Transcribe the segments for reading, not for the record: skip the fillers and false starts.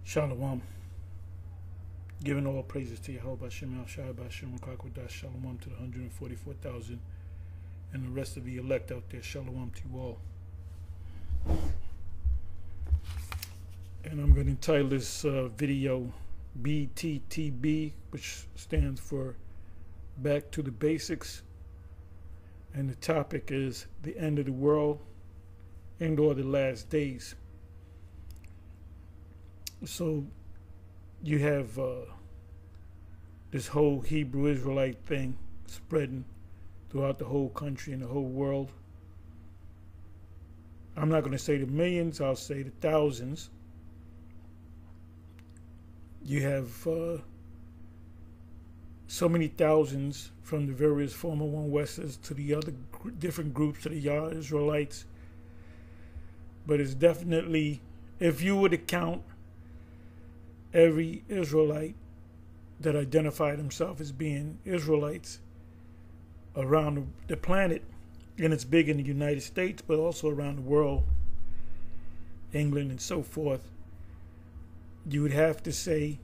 Shalom. Giving all praises to Yahawah, Sham, Qadash, Shalom to the 144,000 and the rest of the elect out there. Shalom to you all. And I'm going to entitle this video BTTB, which stands for Back to the Basics. And the topic is the end of the world and or the last days. So you have this whole Hebrew Israelite thing spreading throughout the whole country and the whole world. I'm not going to say the millions, I'll say the thousands. You have so many thousands from the various former One Westers to the other different groups, to the Yah Israelites. But it's definitely, if you were to count every Israelite that identified himself as being Israelites around the planet, and it's big in the United States, but also around the world, England and so forth, you would have to say,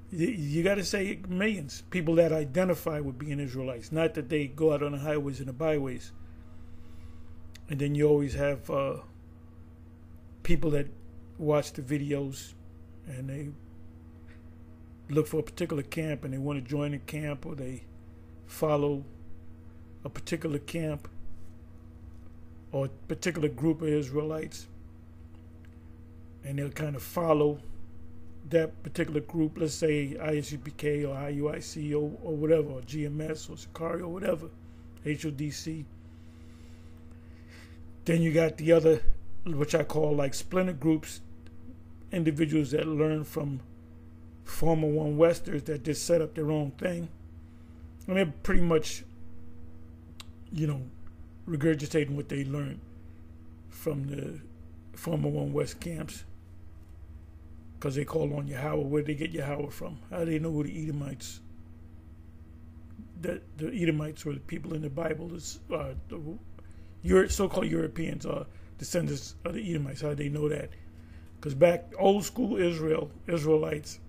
you got to say millions, people that identify with being Israelites, not that they go out on the highways and the byways. And then you always have people that watch the videos and they look for a particular camp and they want to join the camp, or they follow a particular camp or a particular group of Israelites, and they'll kind of follow that particular group, let's say ISUPK or IUIC or whatever, or GMS or Sakari or whatever, HODC. Then you got the other, which I call like splinter groups, individuals that learn from former One Westers that just set up their own thing. And they're pretty much, you know, regurgitating what they learned from the former One West camps. Because they call on Yahawah. Where did they get Yahawah from? How do they know who the Edomites? That the Edomites were the people in the Bible. The so-called Europeans are descendants of the Edomites. How do they know that? Because back old school Israelites,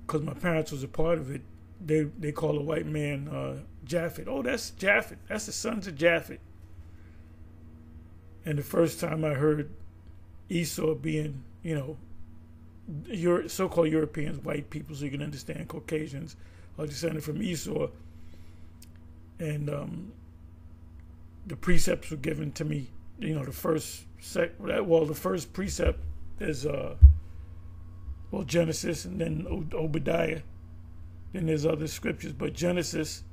because my parents was a part of it, they call a white man Japhet. Oh, that's Japhet. That's the sons of Japhet. And the first time I heard Esau being, you know, so-called Europeans, white people, so you can understand Caucasians, are descended from Esau. And the precepts were given to me. You know, the first precept is Genesis, and then Obadiah. Then there's other scriptures, but Genesis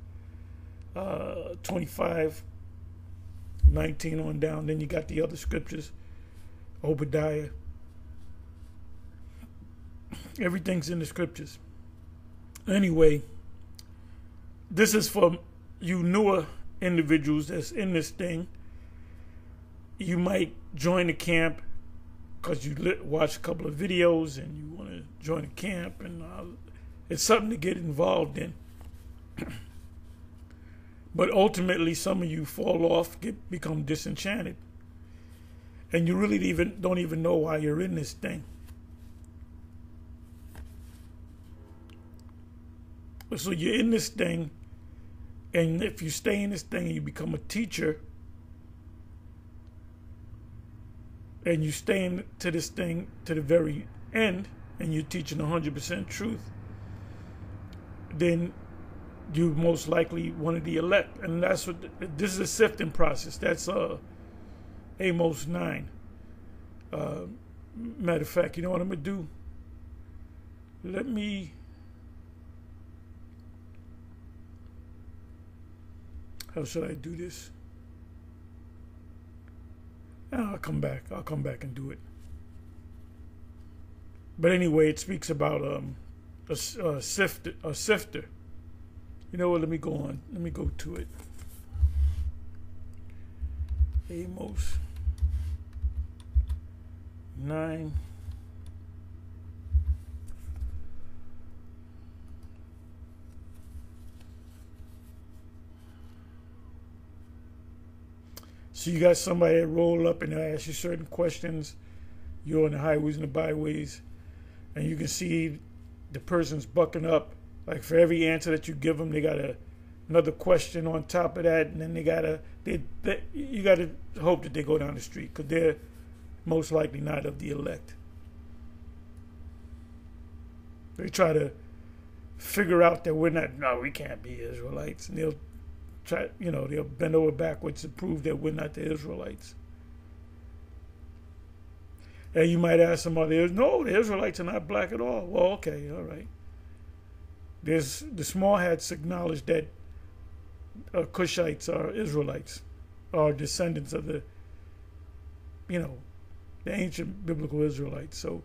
25:19 on down. Then you got the other scriptures, Obadiah. Everything's in the scriptures. Anyway, this is for you newer individuals that's in this thing. You might join the camp because you watch a couple of videos and you want to join the camp, and it's something to get involved in. But ultimately, some of you fall off, become disenchanted, and you really don't even know why you're in this thing. So you're in this thing, and if you stay in this thing and you become a teacher, and you stay into this thing to the very end, and you're teaching 100% truth, then you most likely one of the elect. And that's what this is, a sifting process. That's Amos 9. Matter of fact, you know what I'm gonna do? How should I do this? I'll come back and do it. But anyway, it speaks about a sifter. You know what? Let me go on. Let me go to it. Amos 9. So you got somebody that roll up and they ask you certain questions. you're on the highways and the byways, and you can see the person's bucking up. Like for every answer that you give them, they got another question on top of that, and then you gotta hope that they go down the street, because they're most likely not of the elect. They try to figure out that we can't be Israelites, and they'll try, they'll bend over backwards to prove that we're not the Israelites. And you might ask some others, no, the Israelites are not black at all. Well, okay, all right. The small hats acknowledge that Cushites are Israelites, are descendants of the ancient biblical Israelites. So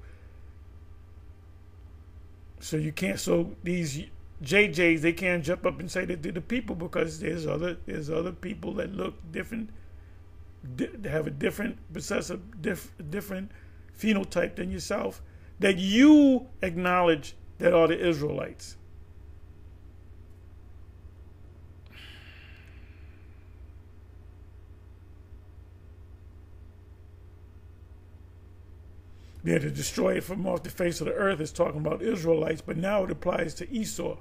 you can't. So these JJs, they can't jump up and say that they're the people, because there's other people that look different, have a different different phenotype than yourself, that you acknowledge that are the Israelites. Yeah, to destroy it from off the face of the earth is talking about Israelites, but now it applies to Esau.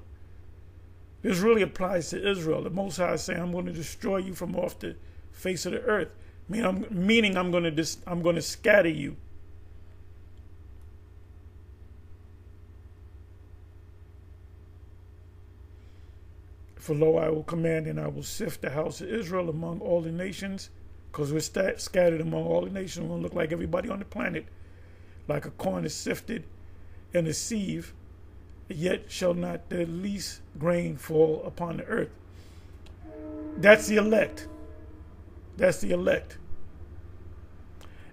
This really applies to Israel. The Most High is saying, I'm going to destroy you from off the face of the earth. Meaning I'm going to scatter you. For lo, I will command, and I will sift the house of Israel among all the nations, because we're scattered among all the nations. We're going to look like everybody on the planet. Like a corn is sifted in a sieve, yet shall not the least grain fall upon the earth. That's the elect. That's the elect.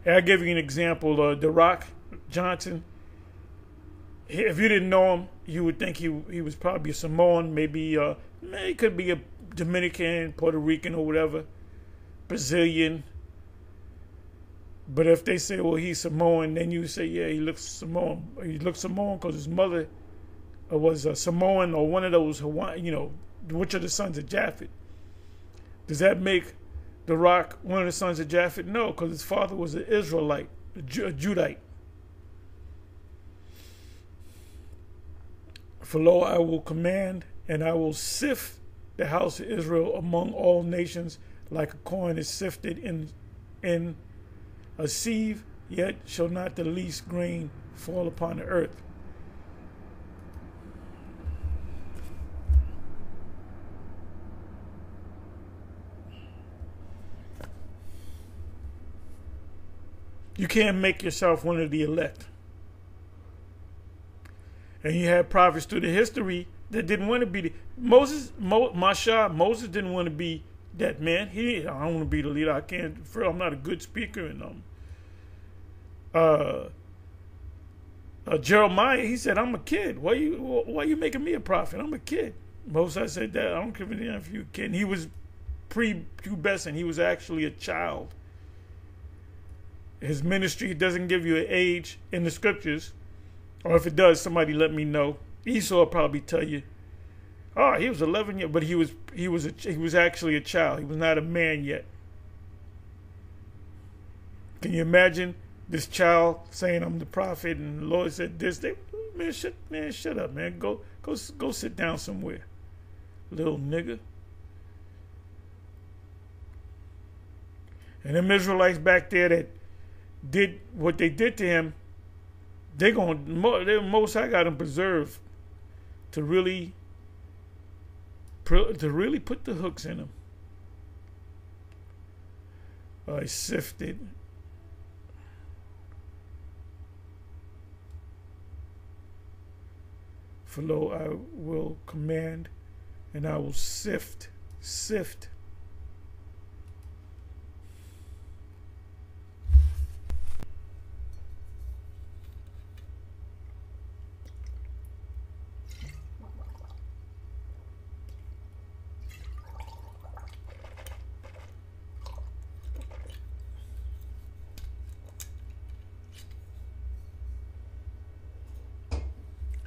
And I'll give you an example. The Rock Johnson, if you didn't know him, you would think he was probably a Samoan, maybe he could be a Dominican, Puerto Rican, or whatever, Brazilian. But if they say, well, he's Samoan, then you say, yeah, he looks Samoan. He looks Samoan because his mother was a Samoan, or one of those Hawaiian, which are the sons of Japhet. Does that make the Rock one of the sons of Japhet? No, because his father was an Israelite, a Judite. For lo, I will command, and I will sift the house of Israel among all nations, like a corn is sifted in a sieve, yet shall not the least grain fall upon the earth. You can't make yourself one of the elect. And you had prophets through the history that didn't want to be Moses didn't want to be that man. I don't want to be the leader. I'm not a good speaker, and Jeremiah, he said, I'm a kid. Why you making me a prophet? I'm a kid. Moses said that. I don't give a damn if you're a kid. And he was pre-pubescent. He was actually a child. His ministry doesn't give you an age in the scriptures. Or if it does, somebody let me know. Esau will probably tell you, oh, he was 11 years, but he was actually a child. He was not a man yet. Can you imagine this child saying, I'm the prophet, and the Lord said this? Shut up, man. Go sit down somewhere, little nigga. And them Israelites back there that did what they did to him, the Most High got them preserved to really put the hooks in them. I sifted. For lo, I will command, and I will sift.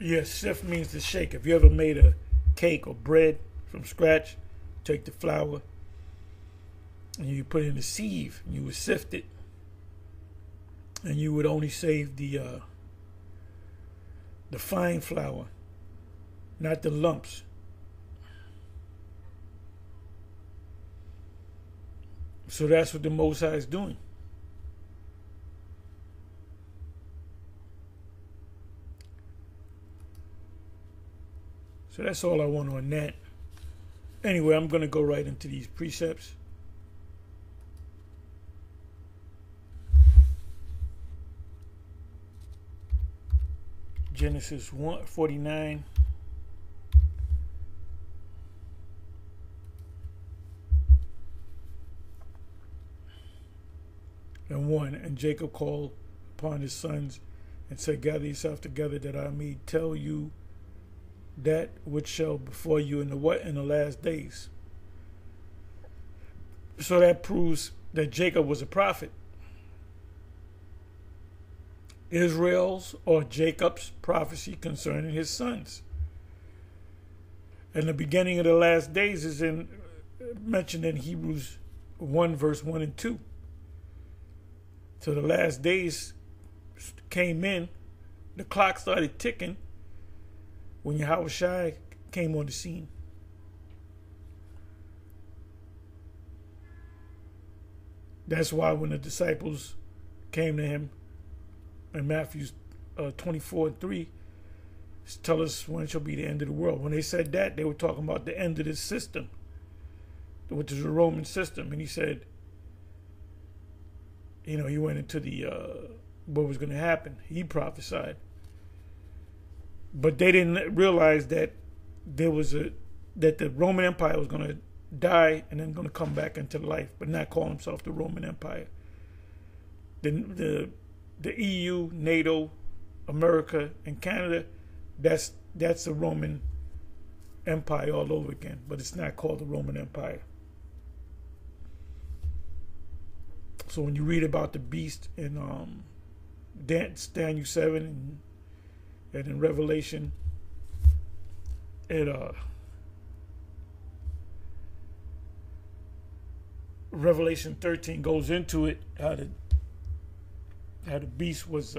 Yes, sift means to shake. If you ever made a cake or bread from scratch, take the flour and you put it in a sieve and you would sift it. and you would only save the fine flour, not the lumps. So that's what the Most High is doing. So that's all I want on that. Anyway, I'm going to go right into these precepts. Genesis 49. And 1. And Jacob called upon his sons and said, gather yourself together that I may tell you that which shall befall you in the last days. So that proves that Jacob was a prophet. Israel's or Jacob's prophecy concerning his sons. And the beginning of the last days is mentioned in Hebrews 1 verse 1 and 2. So the last days came in, the clock started ticking when Yahawashi came on the scene. That's why when the disciples came to him in Matthew 24 and 3, tell us when shall be the end of the world. When they said that, they were talking about the end of this system, which is the Roman system. And he said, you know, he went into the what was going to happen. He prophesied. But they didn't realize that that the Roman Empire was going to die and then going to come back into life, but not call himself the Roman Empire. The EU, NATO, America, and Canada, that's the Roman Empire all over again, but it's not called the Roman Empire. So when you read about the beast in Daniel 7 and in Revelation, Revelation 13 goes into it, how the beast was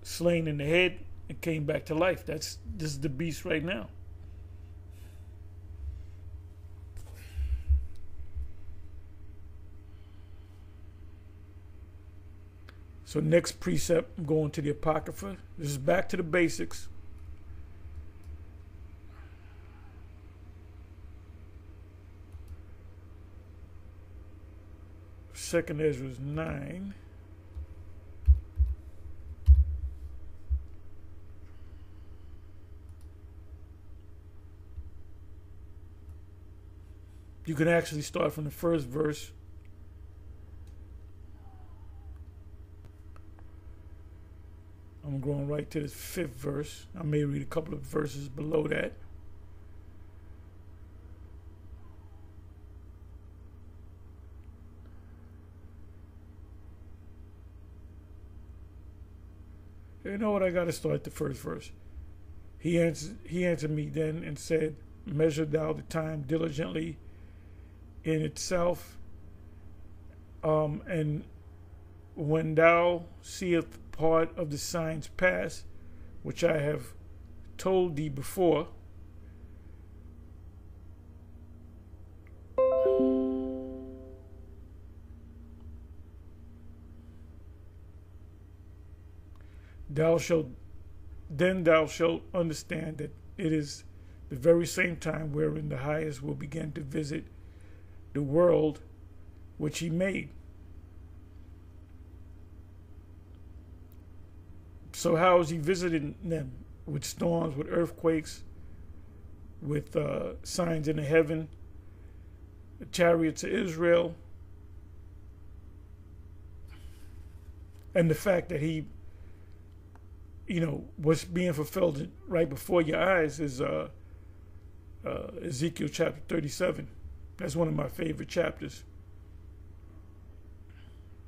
slain in the head and came back to life. This is the beast right now. So next precept, I'm going to the Apocrypha. This is back to the basics. Second Ezra 9. You can actually start from the first verse. I'm going right to the 5th verse. I may read a couple of verses below that. You know what? I got to start the first verse. He answered me then and said, measure thou the time diligently in itself, and when thou seest part of the signs pass, which I have told thee before, thou shalt understand that it is the very same time wherein the highest will begin to visit the world which he made. So how is he visiting them? With storms, with earthquakes, with signs in the heaven, the chariots of Israel, and the fact that he, what's being fulfilled right before your eyes is Ezekiel chapter 37. That's one of my favorite chapters.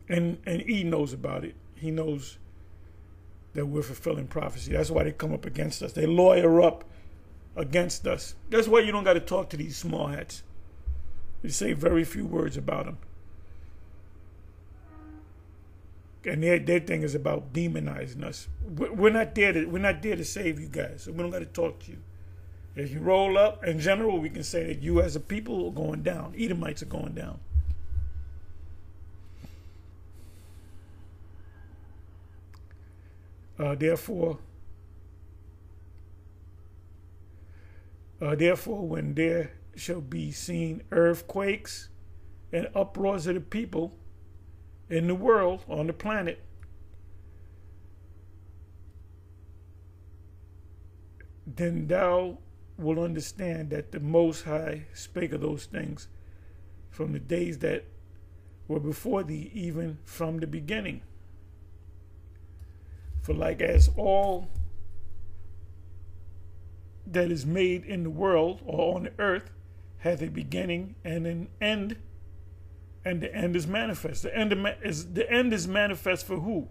And E knows about it. He knows that we're fulfilling prophecy. That's why they come up against us. They lawyer up against us. That's why you don't got to talk to these small hats. You say very few words about them. And their thing is about demonizing us. We're not there to save you guys, so we don't got to talk to you. If you roll up, in general, we can say that you as a people are going down. Edomites are going down. Therefore, when there shall be seen earthquakes and uproars of the people in the world, on the planet, then thou will understand that the Most High spake of those things from the days that were before thee, even from the beginning. For like as all that is made in the world or on the earth hath a beginning and an end, and the end is manifest. The end is manifest for who?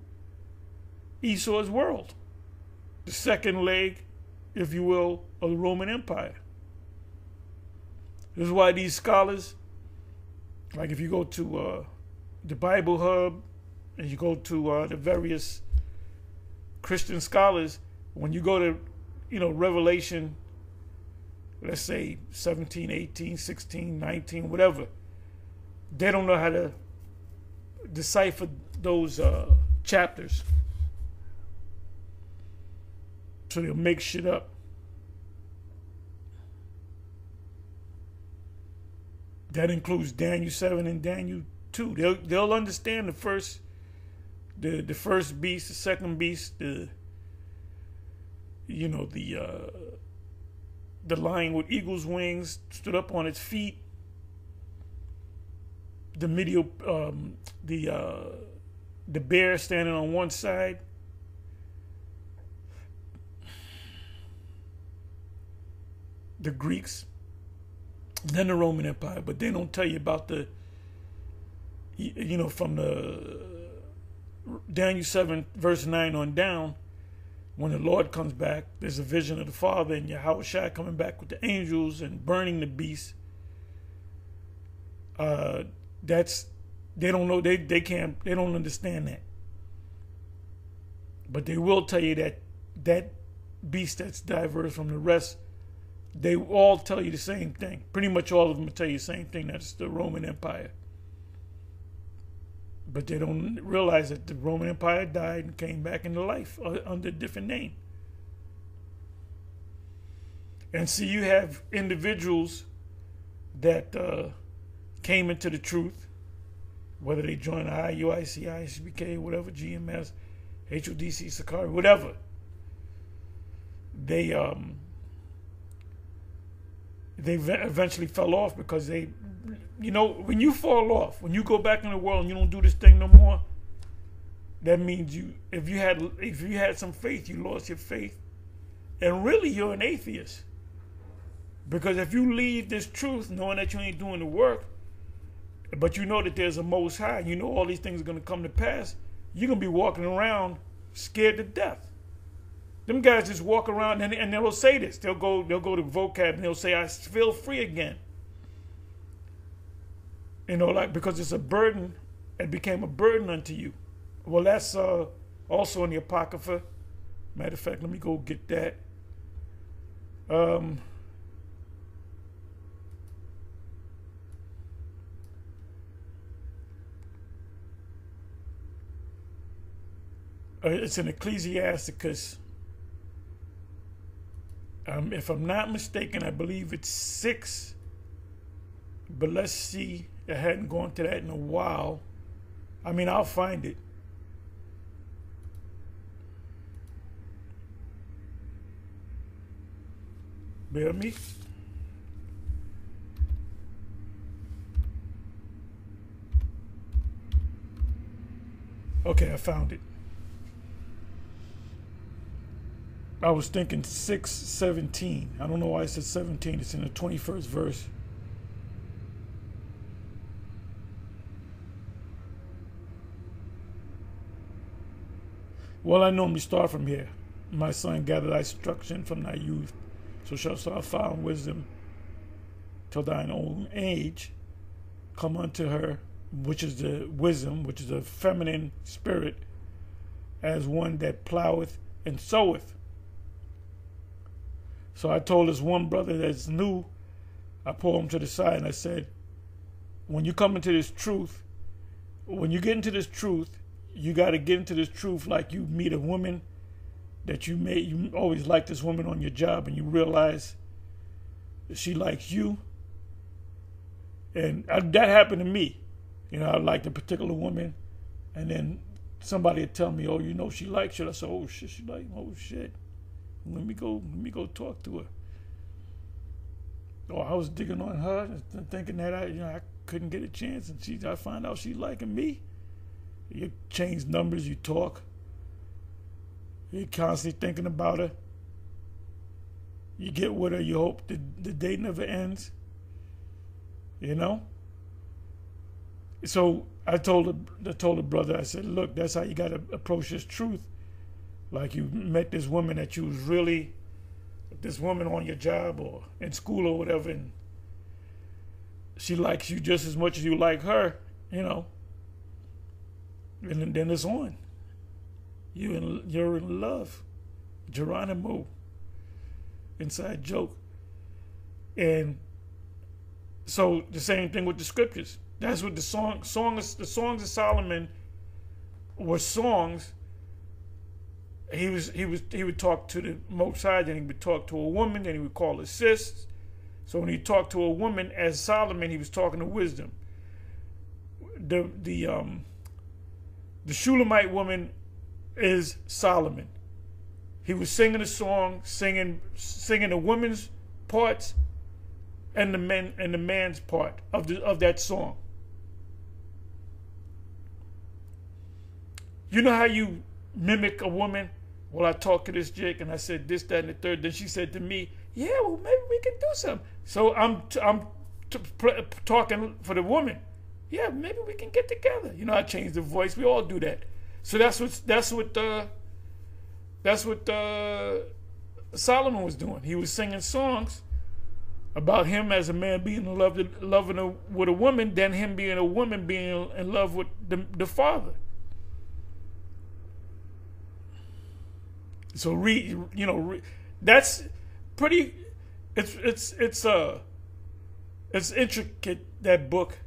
Esau's world, the second leg, if you will, of the Roman Empire. This is why these scholars, like if you go to the Bible Hub and you go to the various Christian scholars, when you go to, Revelation, let's say 17, 18, 16, 19, whatever, they don't know how to decipher those chapters. So they'll make shit up. That includes Daniel 7 and Daniel 2. They'll understand the first beast, the second beast, the lion with eagle's wings stood up on its feet. The the bear standing on one side. The Greeks, then the Roman Empire, but they don't tell you about the, from the Daniel 7 verse 9 on down, when the Lord comes back, there's a vision of the Father and Yahawashi coming back with the angels and burning the beast. They don't know, they don't understand that. But they will tell you that beast that's diverse from the rest, they all tell you the same thing. Pretty much all of them will tell you the same thing. That's the Roman Empire. But they don't realize that the Roman Empire died and came back into life under a different name. And so you have individuals that came into the truth, whether they joined IUIC, ISBK, whatever, GMS, HODC, Sakari, whatever. They eventually fell off because they, when you fall off, when you go back in the world and you don't do this thing no more, that means if you had some faith, you lost your faith, and really you're an atheist. Because if you leave this truth knowing that you ain't doing the work, but you know that there's a Most High, you know all these things are going to come to pass, you're going to be walking around scared to death. Them guys just walk around and they'll say this. They'll go to vocab and they'll say, I feel free again. Because it's a burden. It became a burden unto you. Well, that's also in the Apocrypha. Matter of fact, let me go get that. It's in Ecclesiasticus. If I'm not mistaken, I believe it's 6. But let's see. I hadn't gone to that in a while. I'll find it. Bear with me. Okay, I found it. I was thinking 6:17. I don't know why I said 17. It's in the 21st verse. Well, I normally start from here. My son, gather thy instruction from thy youth, so shalt thou find wisdom till thine old age. Come unto her which is the wisdom, which is a feminine spirit, as one that ploweth and soweth. So I told this one brother that's new, I pulled him to the side and I said, when you come into this truth, when you get into this truth, you got to get into this truth like you meet a woman that you always like this woman on your job, and you realize that she likes you. And that happened to me. You know, I liked a particular woman, and then somebody would tell me, oh, you know, she likes you. I said, oh shit, she like, oh shit. Let me go talk to her. Oh, I was digging on her, thinking that I couldn't get a chance, and I find out she's liking me. You change numbers, you talk. You're constantly thinking about her. You get with her, you hope the day never ends. You know? So I told the brother, I said, look, that's how you got to approach this truth. Like you met this woman that you was really, this woman on your job or in school or whatever, and she likes you just as much as you like her, you know. And then it's on. You're in love. Geronimo. Inside joke. And so the same thing with the scriptures. That's what the songs of Solomon were songs. He would talk to the Most High, then he would talk to a woman, then he would call her sis. So when he talked to a woman as Solomon, he was talking to wisdom. The Shulamite woman is Solomon. He was singing a song, singing the woman's parts and the man's part of that song. You know how you mimic a woman? Well, I talked to this chick and I said this, that, and the third. Then she said to me, "Yeah, well, maybe we can do something." So I'm talking for the woman. Yeah, maybe we can get together. You know, I changed the voice. We all do that. So that's what Solomon was doing. He was singing songs about him as a man being in love with a woman, then him being a woman being in love with the father. So that's pretty. It's intricate, that book.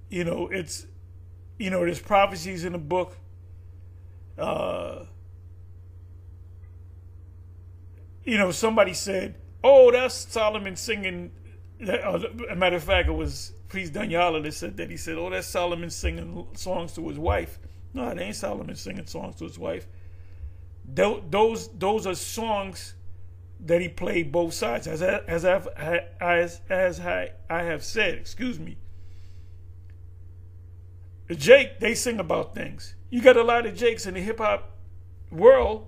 You know, there's prophecies in the book. Somebody said, "Oh, that's Solomon singing." A matter of fact, it was Priest Danyala that said that. He said, "Oh, that's Solomon singing songs to his wife." No, it ain't Solomon singing songs to his wife. Those are songs that he played both sides, as I have said. Excuse me. Jake, they sing about things. You got a lot of Jakes in the hip hop world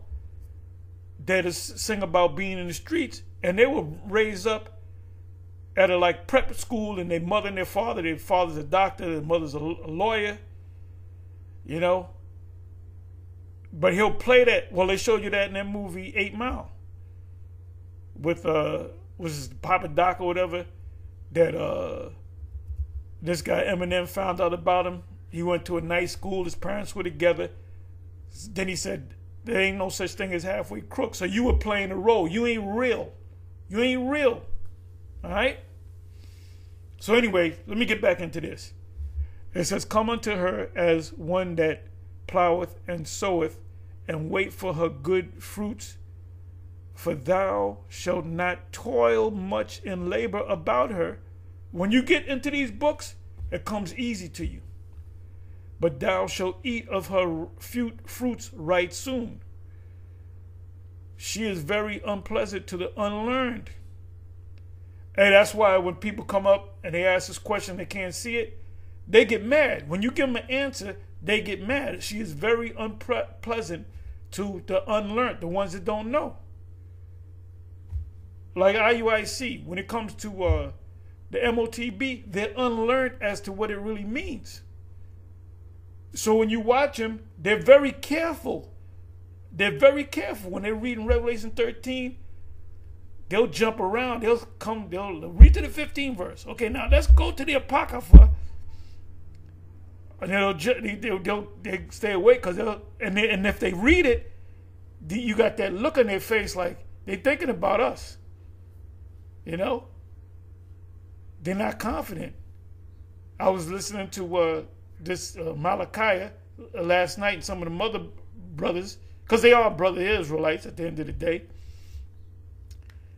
that sing about being in the streets, and they were raised up at a prep school, and their mother and their father's a doctor, their mother's a lawyer, you know. But he'll play that. Well, they showed you that in that movie 8 Mile with was it Papa Doc or whatever, that this guy Eminem found out about him. He went to a nice school, his parents were together. Then he said, there ain't no such thing as halfway crooks. So you were playing a role. You ain't real. You ain't real. All right? So anyway, let me get back into this. It says, "Come unto her as one that ploweth and soweth, and wait for her good fruits. For thou shalt not toil much in labor about her." When you get into these books, it comes easy to you. "But thou shalt eat of her fruits right soon. She is very unpleasant to the unlearned." And that's why when people come up and they ask this question, they can't see it, they get mad. When you give them an answer, they get mad. She is very unpleasant to the unlearned, the ones that don't know. Like IUIC, when it comes to the MOTB, they're unlearned as to what it really means. So when you watch them, they're very careful. They're very careful. When they're reading Revelation 13, they'll jump around. They'll read to the 15th verse. Okay, now let's go to the Apocrypha and they'll stay awake because and if they read it, you got that look on their face like they're thinking about us. You know, they're not confident. I was listening to this Malachi last night, and some of the mother brothers, because they are brother Israelites at the end of the day,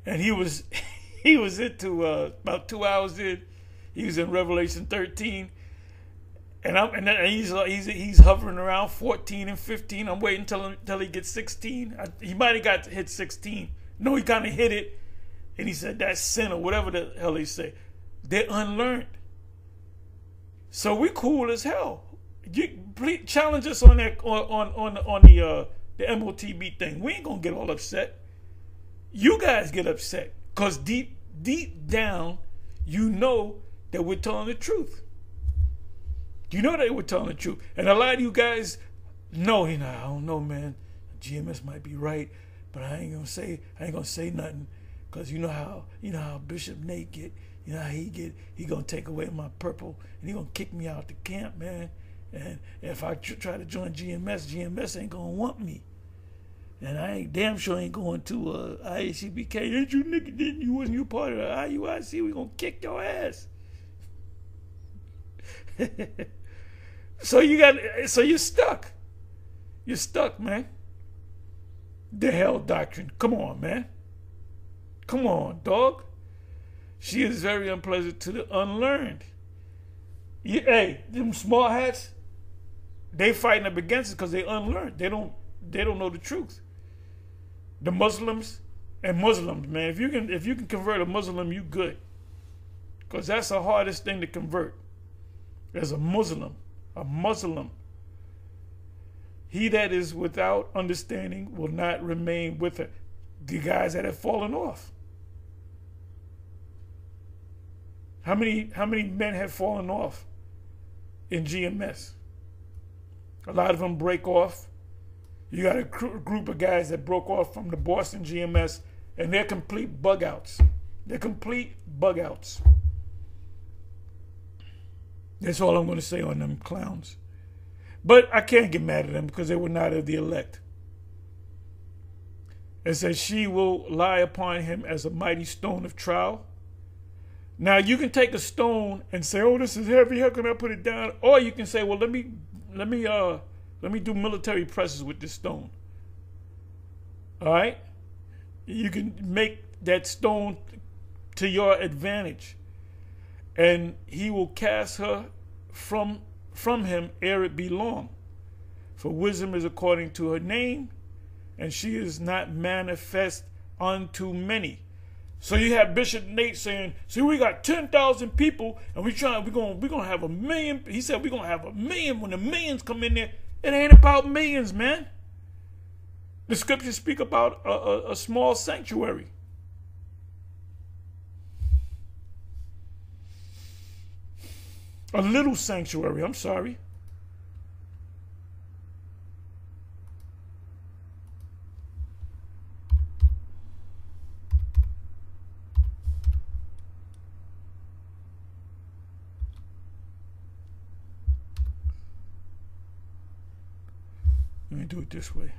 and he was into about 2 hours in. He was in Revelation 13, and he's hovering around 14 and 15. I'm waiting until he gets 16. He might have got to hit 16. No, he kind of hit it, and he said that's sin or whatever the hell they say. They're unlearned. So we cool as hell. You please challenge us on that on the MOTB thing. We ain't gonna get all upset. You guys get upset because deep down, you know that we're telling the truth. You know that we're telling the truth, and a lot of you guys know. I don't know, man. GMS might be right, but I ain't gonna say nothing because you know how Bishop Nate get. You know how he gonna take away my purple and he gonna kick me out the camp, man. And if I try to join GMS ain't gonna want me. And I ain't damn sure ain't going to IACBK. Ain't you nigga? Didn't you? Wasn't you part of the IUIC? We gonna kick your ass. So you're stuck. You're stuck, man. The hell doctrine. Come on, man. Come on, dog. She is very unpleasant to the unlearned. Hey, them small hats, they fighting up against it because they unlearned. They don't know the truth. The Muslims, man. If you can convert a Muslim, you good. Because that's the hardest thing to convert. As a Muslim. He that is without understanding will not remain with her. The guys that have fallen off. How many men have fallen off in GMS? A lot of them break off. You got a group of guys that broke off from the Boston GMS, and they're complete bug outs. They're complete bug outs. That's all I'm going to say on them clowns. But I can't get mad at them because they were not of the elect. It says, she will lie upon him as a mighty stone of trial. Now you can take a stone and say, "Oh, this is heavy. How can I put it down?" Or you can say, "Well, let me do military presses with this stone." All right, you can make that stone to your advantage, and he will cast her from him ere it be long. For wisdom is according to her name, and she is not manifest unto many. So you have Bishop Nate saying, "See, we got 10,000 people, and we're gonna have 1 million." He said, "We're gonna have 1 million when the millions come in there." It ain't about millions, man. The scriptures speak about a small sanctuary. A little sanctuary. I'm sorry. Let me do it this way.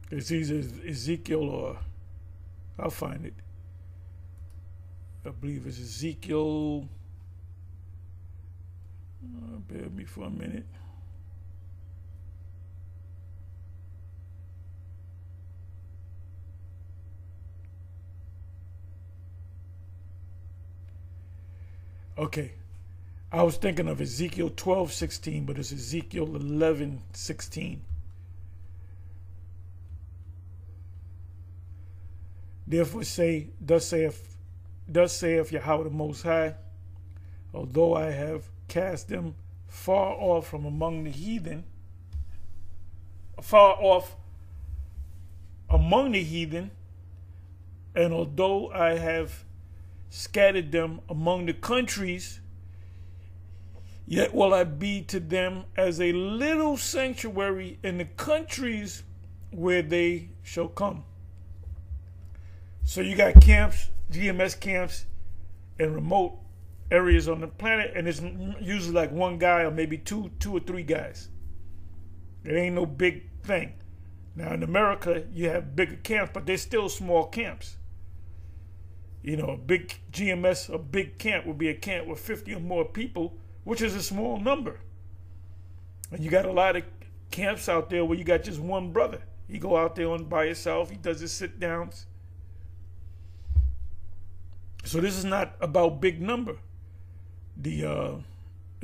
It's either Ezekiel or I'll find it. I believe it's Ezekiel. Bear with me for a minute. Okay, I was thinking of Ezekiel 12:16, but it's Ezekiel 11:16. Therefore say, thus saith Yahawah the Most High, although I have cast them far off from among the heathen, and although I have scattered them among the countries, Yet will I be to them as a little sanctuary in the countries where they shall come. So you got camps, GMS camps, in remote areas on the planet, and it's usually like one guy or maybe two or three guys. It ain't no big thing. Now in America, you have bigger camps, but they're still small camps. You know, a big GMS, a big camp would be a camp with 50 or more people, which is a small number. And you got a lot of camps out there where you got just one brother. He go out there by himself. He does his sit downs. So this is not about big number. It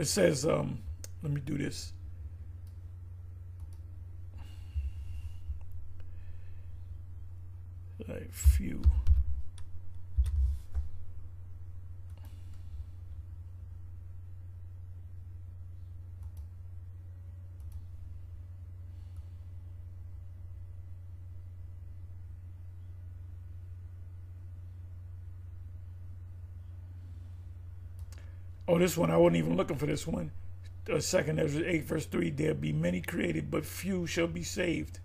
says, let me do this. Like few. Oh, this one, I wasn't even looking for this one. 2nd Ezra 8 verse 3, there be many created, but few shall be saved.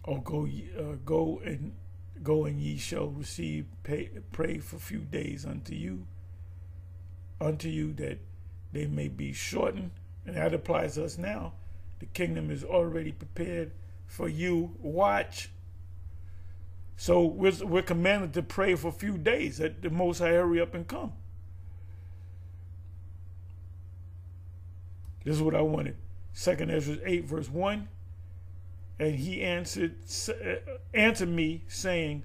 Or go and ye shall receive pray for few days unto you that they may be shortened. And that applies to us now. The kingdom is already prepared for you. Watch. So we're commanded to pray for a few days that the Most High hurry up and come. This is what I wanted. 2nd Ezra 8 verse 1. And he answered me, saying,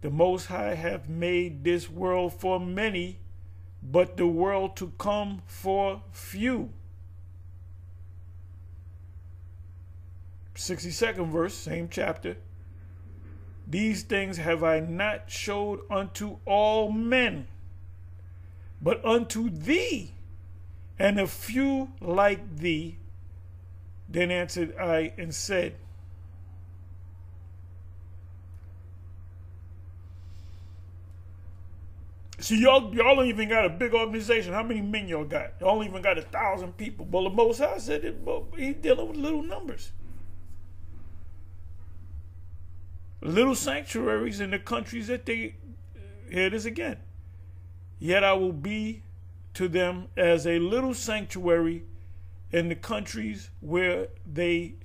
the Most High hath made this world for many, but the world to come for few. 62nd verse, same chapter. These things have I not showed unto all men, but unto thee, and a few like thee. Then answered I and said, see, y'all don't even got a big organization. How many men y'all got? Y'all don't even got 1,000 people. But the Most High said he's dealing with little numbers. Little sanctuaries in the countries that they, here it is again. Yet I will be to them as a little sanctuary in the countries where they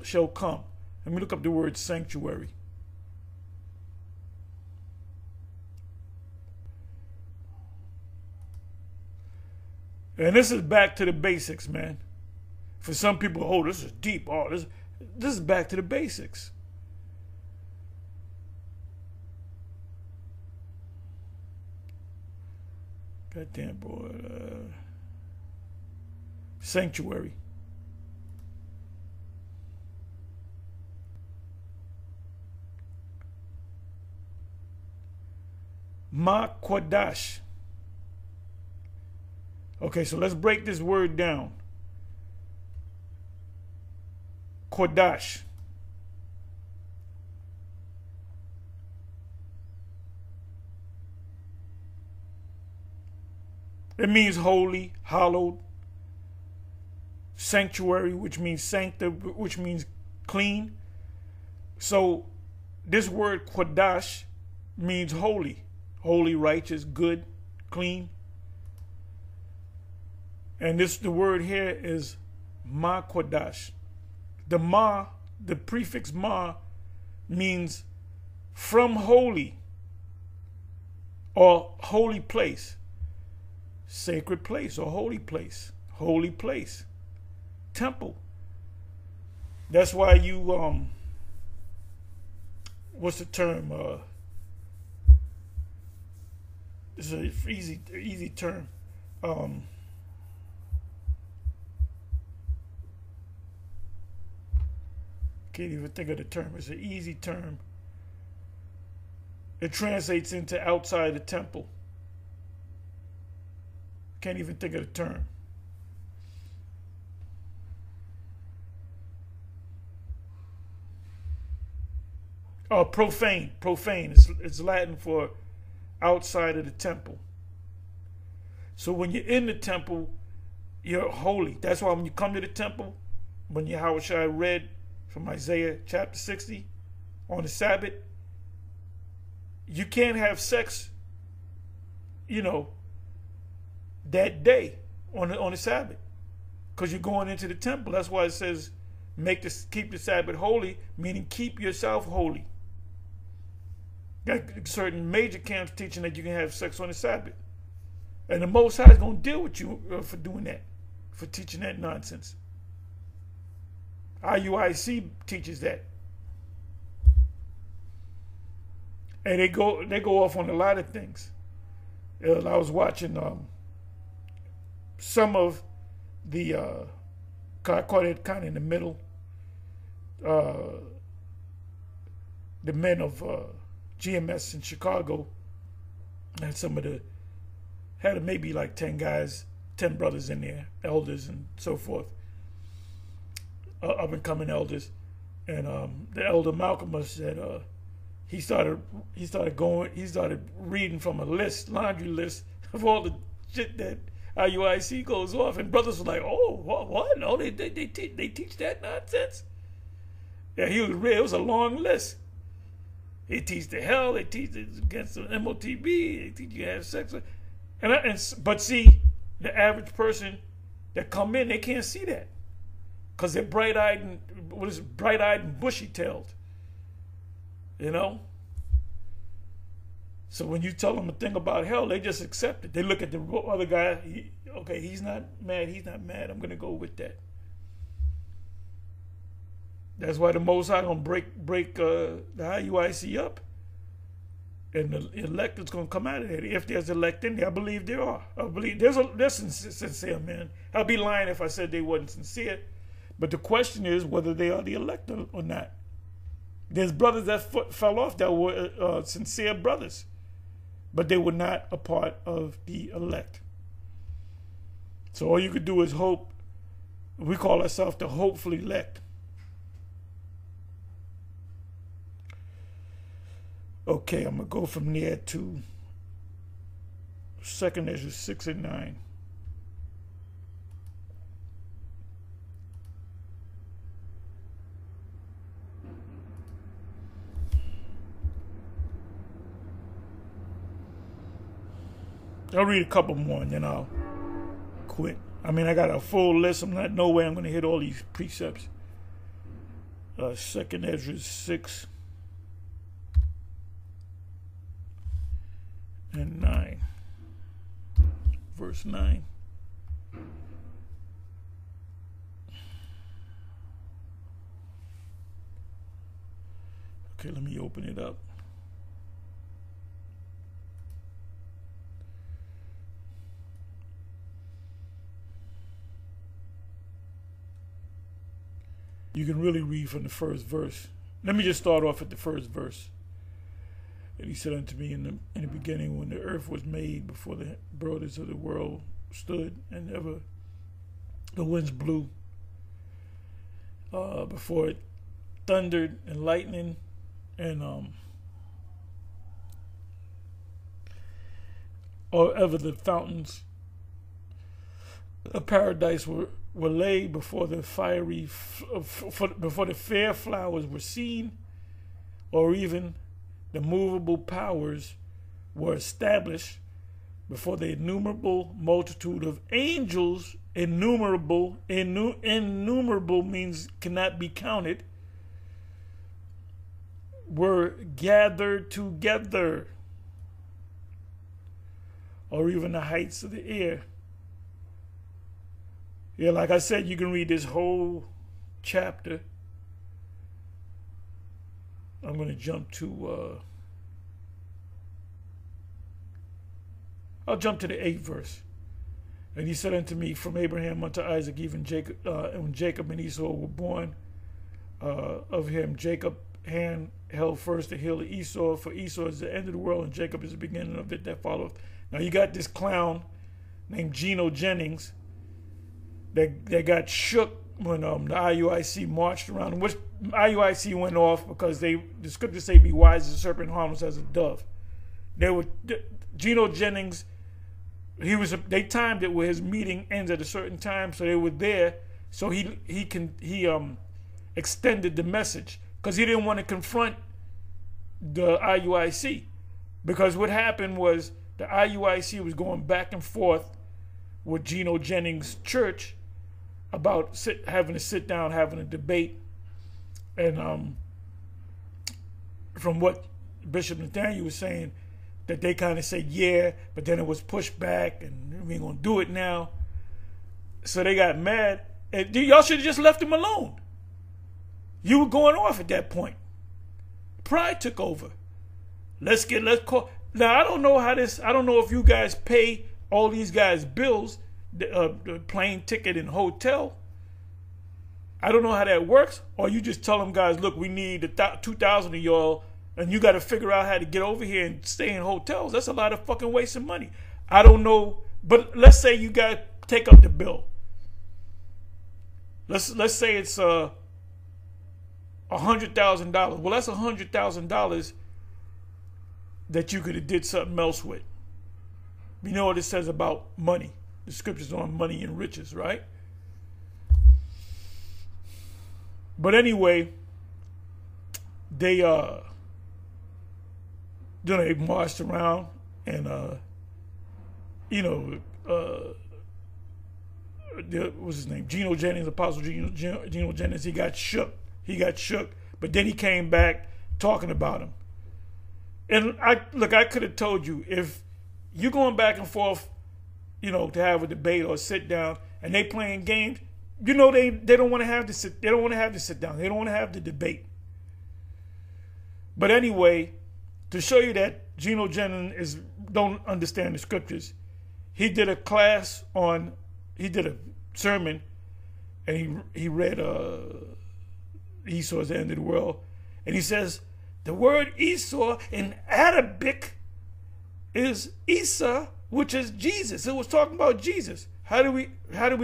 shall come. Let me look up the word sanctuary. And this is back to the basics, man. For some people, oh, this is deep. Oh, this is back to the basics. Goddamn, boy. Sanctuary. Qadash. Okay, so let's break this word down. Qadash. It means holy, hallowed. Sanctuary, which means sancta, which means clean. So this word Qadash means holy. Holy, righteous, good, clean. And the word here is Qadash. The prefix ma means from holy or holy place. Sacred place or holy place. Holy place. Temple. That's why you what's the term? It's an easy term. um, can't even think of the term. It's an easy term. It translates into outside the temple. Can't even think of the term. Oh, profane. Profane. It's Latin for outside of the temple. So when you're in the temple, you're holy. That's why when you come to the temple, when Yahawashi read from Isaiah chapter 60 on the Sabbath, you can't have sex, you know, that day on the Sabbath, because you're going into the temple. That's why it says keep the Sabbath holy, meaning keep yourself holy. Got certain major camps teaching that you can have sex on the Sabbath, and the Most High is going to deal with you for doing that, for teaching that nonsense. IUIC teaches that, and they go off on a lot of things. I was watching some of the I call it kind of in the middle, the men of GMS in Chicago, and some of had maybe like 10 guys, 10 brothers in there, elders and so forth, up and coming elders. And the elder Malcolm said he started reading from a laundry list of all the shit that IUIC goes off, and brothers were like, "Oh, what? No, they teach that nonsense." Yeah, he was real. It was a long list. They teach the hell. They teach it against the MOTB. They teach you have sex. But see, the average person that come in, they can't see that, because they're bright-eyed and bushy-tailed. You know. So when you tell them a thing about hell, they just accept it. They look at the other guy. Okay, he's not mad. He's not mad. I'm gonna go with that. That's why the Most High gonna break the IUIC up, and the elected's gonna come out of there. If there's elect in there, I believe there are. I believe they're sincere, man. I'd be lying if I said they wasn't sincere. But the question is whether they are the elect or not. There's brothers that fell off that were sincere brothers, but they were not a part of the elect. So all you could do is hope. We call ourselves the hopeful elect. Okay, I'm going to go from there to 2nd Ezra 6 and 9. I'll read a couple more and then I'll quit. I mean, I got a full list. No way I'm going to hit all these precepts. 2nd Ezra 6 and 9. Verse 9. Okay, let me open it up. You can really read from the first verse. Let me just start off at the first verse. And he said unto me in the beginning, when the earth was made, before the borders of the world stood, and ever the winds blew, before it thundered and lightning, and or ever the fountains of paradise were laid, before the before the fair flowers were seen, or even the movable powers were established, before the innumerable multitude of angels, innumerable means cannot be counted, were gathered together, or even the heights of the air. Yeah, like I said, you can read this whole chapter. I'm going to jump to, I'll jump to the 8th verse. And he said unto me, from Abraham unto Isaac, even Jacob, when Jacob and Esau were born of him, Jacob hand held first the heel of Esau, for Esau is the end of the world, and Jacob is the beginning of it that followeth. Now you got this clown named Geno Jennings that got shook when the IUIC marched around, which IUIC went off because the scriptures say, be wise as a serpent, harmless as a dove. Geno Jennings, they timed it where his meeting ends at a certain time, so they were there, so he extended the message because he didn't want to confront the IUIC, because what happened was the IUIC was going back and forth with Geno Jennings' church about having to sit down, having a debate, and from what Bishop Nathaniel was saying, that they kind of said yeah, but then it was pushed back, and we ain't gonna do it now. So they got mad, and y'all should have just left him alone. You were going off at that point. Pride took over. Let's call. Now I don't know how this. I don't know if you guys pay all these guys bills, the plane ticket and hotel. I don't know how that works. Or you just tell them guys, look, we need 2,000 of y'all, and you got to figure out how to get over here and stay in hotels. That's a lot of fucking waste of money. I don't know, but let's say you guys take up the bill. Let's say it's $100,000. Well, that's $100,000 that you could have did something else with. You know what it says about money? The scriptures on money and riches, right? But anyway, they marched around, and what's his name? Geno Jennings, Apostle Geno Jennings. He got shook, but then he came back talking about him. And I could have told you, if you're going back and forth, to have a debate or sit down, and they playing games, they don't want to have to sit. They don't want to have to sit down. They don't want to have the debate. But anyway, to show you that Geno Jennings don't understand the scriptures, he did a sermon, and he read Esau is the end of the world, and he says the word Esau in Arabic is Isa, which is Jesus. It was talking about Jesus. How do we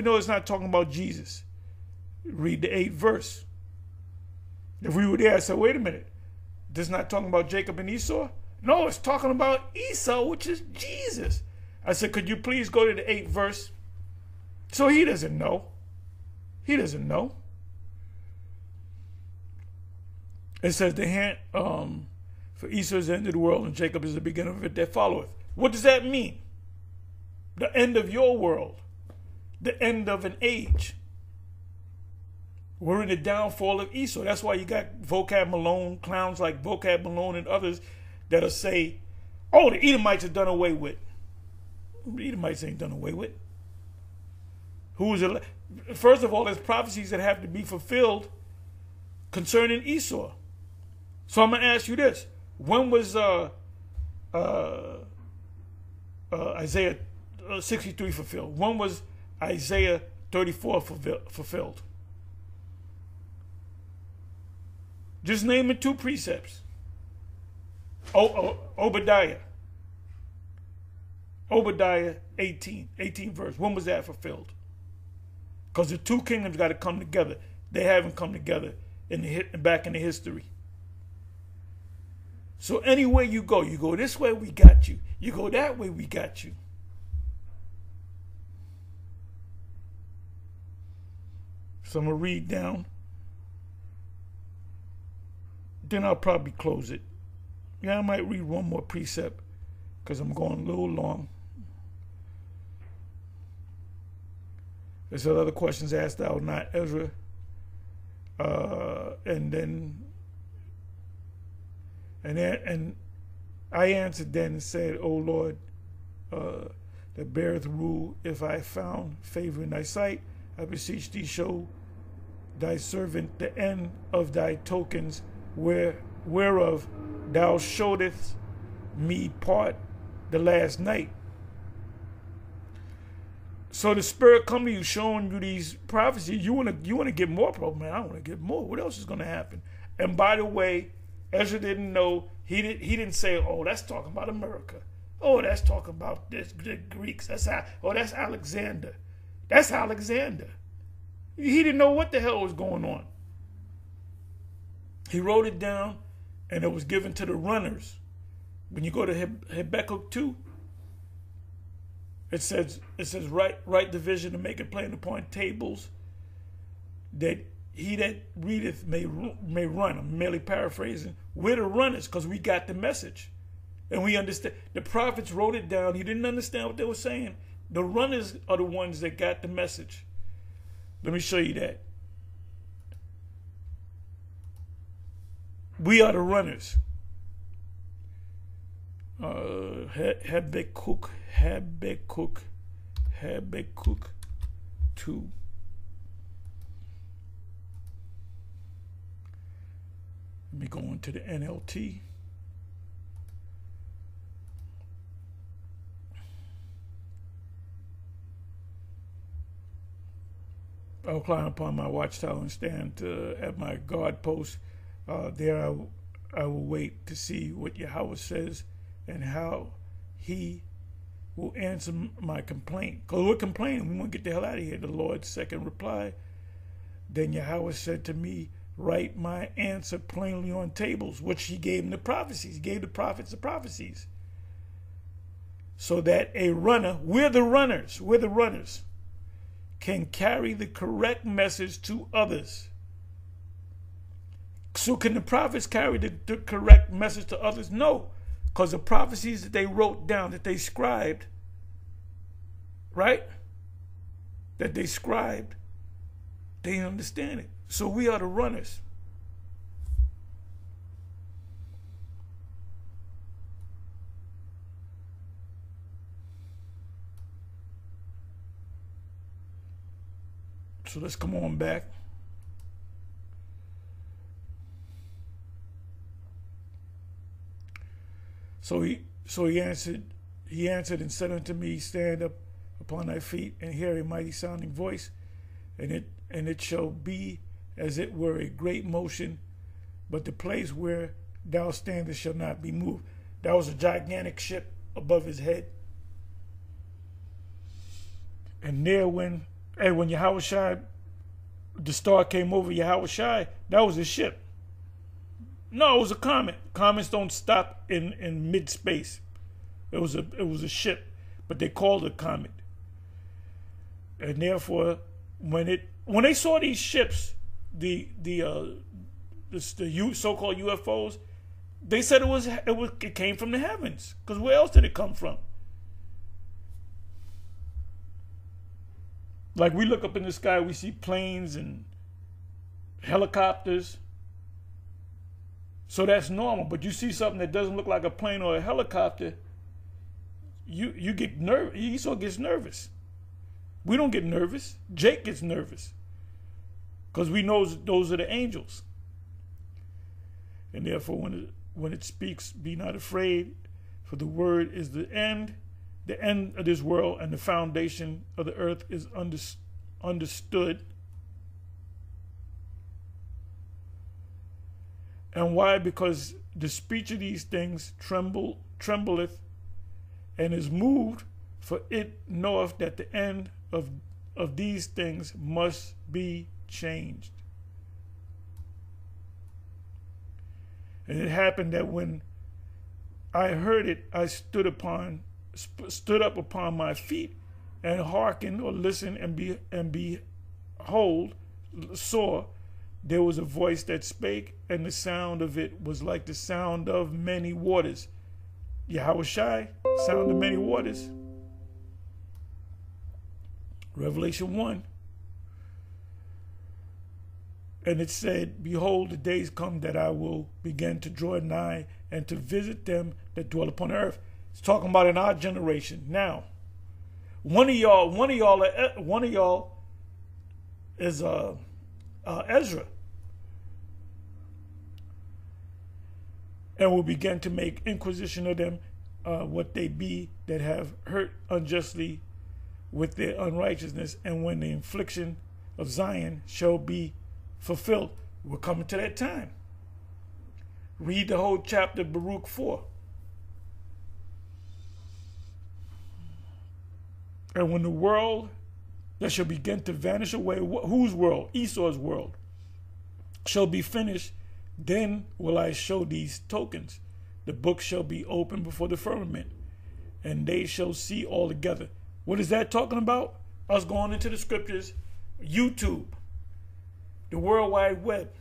know it's not talking about Jesus? Read the 8th verse. If we were there, I said, wait a minute, this is not talking about Jacob and Esau? No, it's talking about Esau, which is Jesus. I said, could you please go to the 8th verse? So he doesn't know. He doesn't know. It says the hand for Esau is the end of the world, and Jacob is the beginning of it that followeth. What does that mean? The end of your world. The end of an age. We're in the downfall of Esau. That's why you got Vocab Malone, clowns like Vocab Malone and others that'll say, oh, the Edomites are done away with. The Edomites ain't done away with. First of all, there's prophecies that have to be fulfilled concerning Esau. So I'm going to ask you this. When was Isaiah 63 fulfilled? When was Isaiah 34 fulfilled? Just name it 2 precepts. Obadiah 18 verse. When was that fulfilled? Because the 2 kingdoms got to come together. They haven't come together back in the history. So anywhere you go this way, we got you. You go that way, we got you. So I'm going to read down. Then I'll probably close it. Yeah, I might read one more precept because I'm going a little long. There's other questions asked thou not, Ezra. And I answered then and said, O Lord, that beareth rule, if I found favor in thy sight, I beseech thee, show thy servant the end of thy tokens, whereof thou showedst me part the last night. So the spirit come to you showing you these prophecies. You wanna get more, bro, man. I want to get more. What else is gonna happen? And by the way, Ezra didn't know. He didn't say, oh, that's talking about America. Oh, that's talking about the Greeks. That's Alexander. That's Alexander. He didn't know what the hell was going on. He wrote it down, and it was given to the runners. When you go to Habakkuk 2, it says write the vision and make it plain upon tables, that he that readeth may run. I'm merely paraphrasing. We're the runners because we got the message. And we understand. The prophets wrote it down. He didn't understand what they were saying. The runners are the ones that got the message. Let me show you that. We are the runners. Habakkuk 2. Let me go into the NLT. I will climb upon my watchtower and stand at my guard post. There I will wait to see what Yahawah says and how he will answer my complaint. Because we're complaining. We want to get the hell out of here. The Lord's second reply. Then Yahawah said to me, write my answer plainly on tables, which he gave him the prophecies. He gave the prophets the prophecies. So that a runner, we're the runners, can carry the correct message to others. So can the prophets carry the correct message to others? No, because the prophecies that they wrote down, that they scribed, right? That they scribed, they didn't understand it. So we are the runners. So let's come on back. So he answered and said unto me, stand up upon thy feet and hear a mighty sounding voice, and it shall be as it were a great motion, but the place where thou standest shall not be moved. That was a gigantic ship above his head. And there when Yahawashi, the star came over Yahawashi, that was a ship. No, it was a comet. Comets don't stop in mid-space. It was a ship, but they called it a comet. And therefore, when they saw these ships, the so-called UFOs, they said it came from the heavens. Because where else did it come from? Like we look up in the sky, we see planes and helicopters. So that's normal. But you see something that doesn't look like a plane or a helicopter, you get nervous. Esau gets nervous. We don't get nervous. Jake gets nervous. Because we know those are the angels. And therefore, when it speaks, be not afraid, for the word is the end of this world, and the foundation of the earth is understood. And why? Because the speech of these things trembleth, and is moved, for it knoweth that the end of these things must be changed. And it happened that when I heard it, I stood up upon my feet, and hearkened or listened, and behold, saw there was a voice that spake, and the sound of it was like the sound of many waters. Yahawashi, sound of many waters. Revelation 1. And it said, behold, the days come that I will begin to draw nigh and to visit them that dwell upon the earth. It's talking about in our generation. Now, one of y'all is Ezra, and will begin to make inquisition of them, what they be that have hurt unjustly with their unrighteousness, and when the infliction of Zion shall be fulfilled. We're coming to that time. Read the whole chapter of Baruch 4. And when the world that shall begin to vanish away, whose world? Esau's world, shall be finished, then will I show these tokens. The book shall be opened before the firmament, and they shall see all together. What is that talking about? Us going into the scriptures, YouTube, the World Wide Web.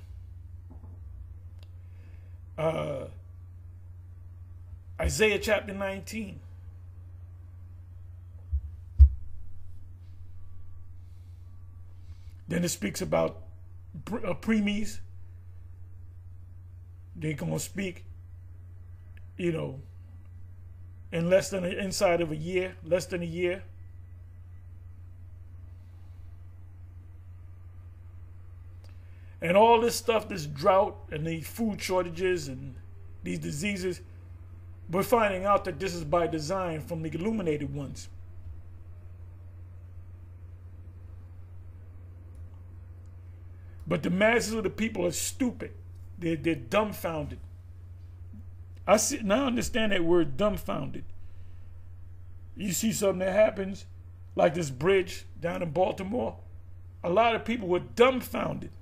Isaiah chapter 19. Then it speaks about preemies. They're going to speak, you know, in inside of a year, less than a year. And all this stuff, this drought and these food shortages and these diseases, we're finding out that this is by design from the illuminated ones. But the masses of the people are stupid. They're dumbfounded. Now I understand that word, dumbfounded. You see something that happens, like this bridge down in Baltimore, a lot of people were dumbfounded.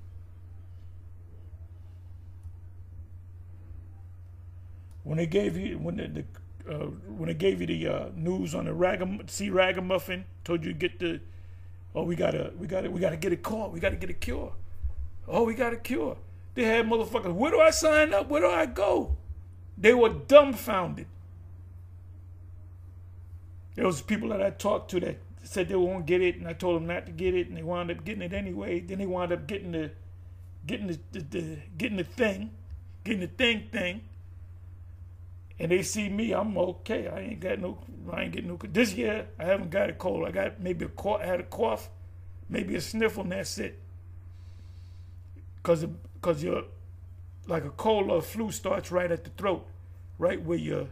When they gave you when they gave you the news on the ragamuffin, told you to get the, oh, we gotta get a call, we gotta get a cure. Oh, we got a cure. They had motherfuckers, where do I sign up? Where do I go? They were dumbfounded. There was people that I talked to that said they won't get it, and I told them not to get it, and they wound up getting it anyway. Then they wound up getting the thing. And they see me, I'm okay. I ain't getting no. This year I haven't got a cold. I got maybe a cough. I had a cough, maybe a sniffle, and that's it. Because you're like a cold or flu starts right at the throat, right where your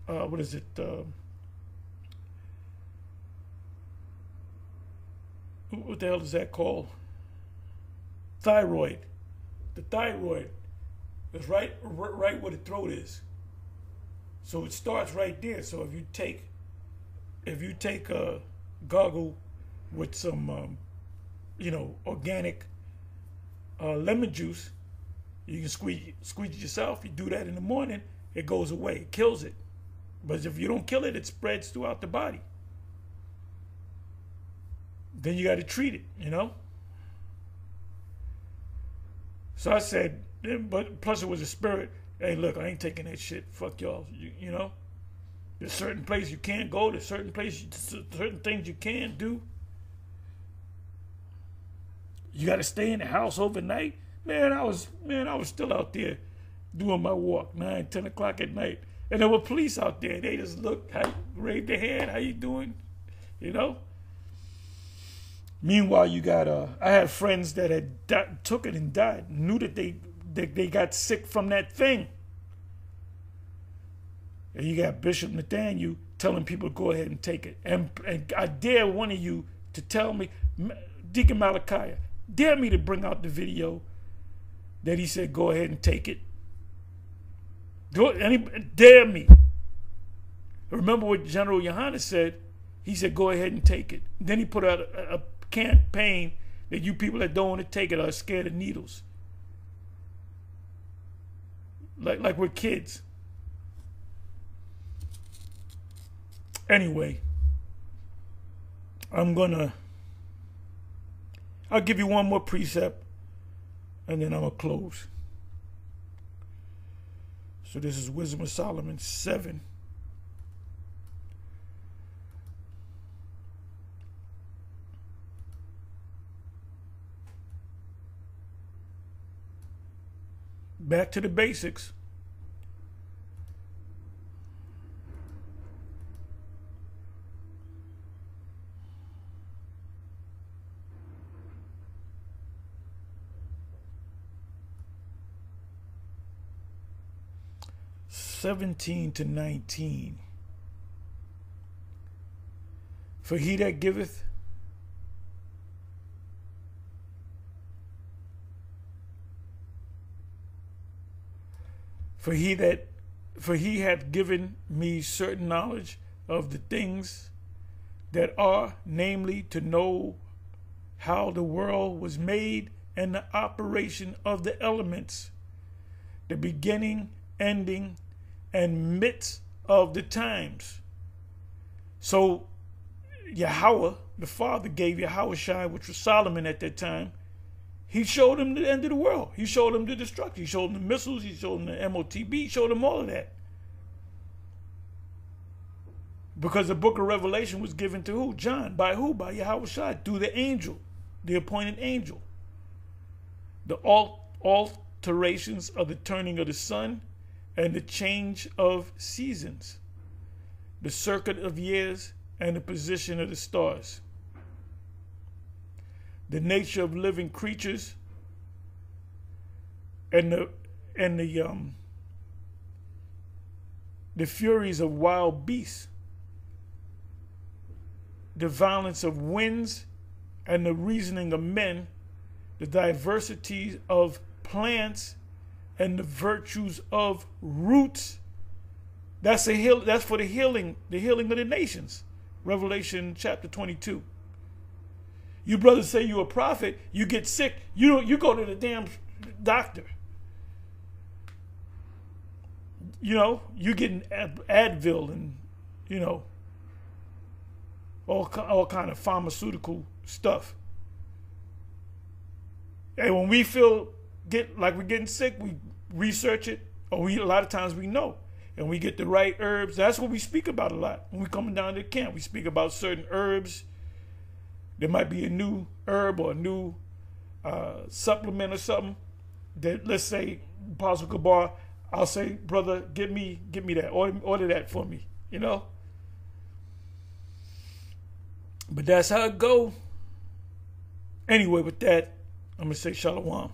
what is it? What the hell is that called? Thyroid. The thyroid is right where the throat is. So it starts right there. So if you take a gargle with some organic lemon juice, you can squeeze it yourself. You do that in the morning, it goes away, it kills it. But if you don't kill it, it spreads throughout the body. Then you got to treat it, So I said, but plus it was a spirit. Hey, look, I ain't taking that shit. Fuck y'all. You know, there's certain places you can't go. There's certain things you can't do. You got to stay in the house overnight. Man, I was still out there doing my walk 9, 10 o'clock at night, and there were police out there. They just looked, raised their hand. How you doing? Meanwhile, you got I had friends that had took it and died. Knew that they got sick from that thing. And you got Bishop Nathaniel telling people to go ahead and take it. And I dare one of you to tell me, Deacon Malachi, dare me to bring out the video that he said go ahead and take it. Dare me. Remember what General Yohanan said? He said go ahead and take it. Then he put out a campaign that you people that don't want to take it are scared of needles. Like we're kids. Anyway, I'll give you one more precept and then I'm going to close. So this is Wisdom of Solomon 7. Back to the basics. (17 to 19). For he that giveth For he hath given me certain knowledge of the things that are, namely, to know how the world was made and the operation of the elements, the beginning, ending, and midst of the times. So Yahawah, the Father, gave Yahawashi, which was Solomon at that time. He showed him the end of the world. He showed him the destruction. He showed him the missiles. He showed him the MOTB. He showed him all of that. Because the book of Revelation was given to who? John. By who? By Yahawashi, through the angel, the appointed angel. The alterations of the turning of the sun and the change of seasons, the circuit of years and the position of the stars, the nature of living creatures, and the furies of wild beasts, the violence of winds and the reasoning of men, the diversity of plants and the virtues of roots. That's for the healing of the nations. Revelation chapter 22. You brothers say you're a prophet, you get sick, you go to the damn doctor. You getting Advil and all kind of pharmaceutical stuff. And when we get like we're getting sick, we research it, or a lot of times we know, and we get the right herbs. That's what we speak about a lot when we coming down to the camp. We speak about certain herbs. There might be a new herb or a new supplement or something that, let's say, Apostle Kabar, I'll say, brother, get me that, order that for me, But that's how it go. Anyway, with that, I'm going to say shalom.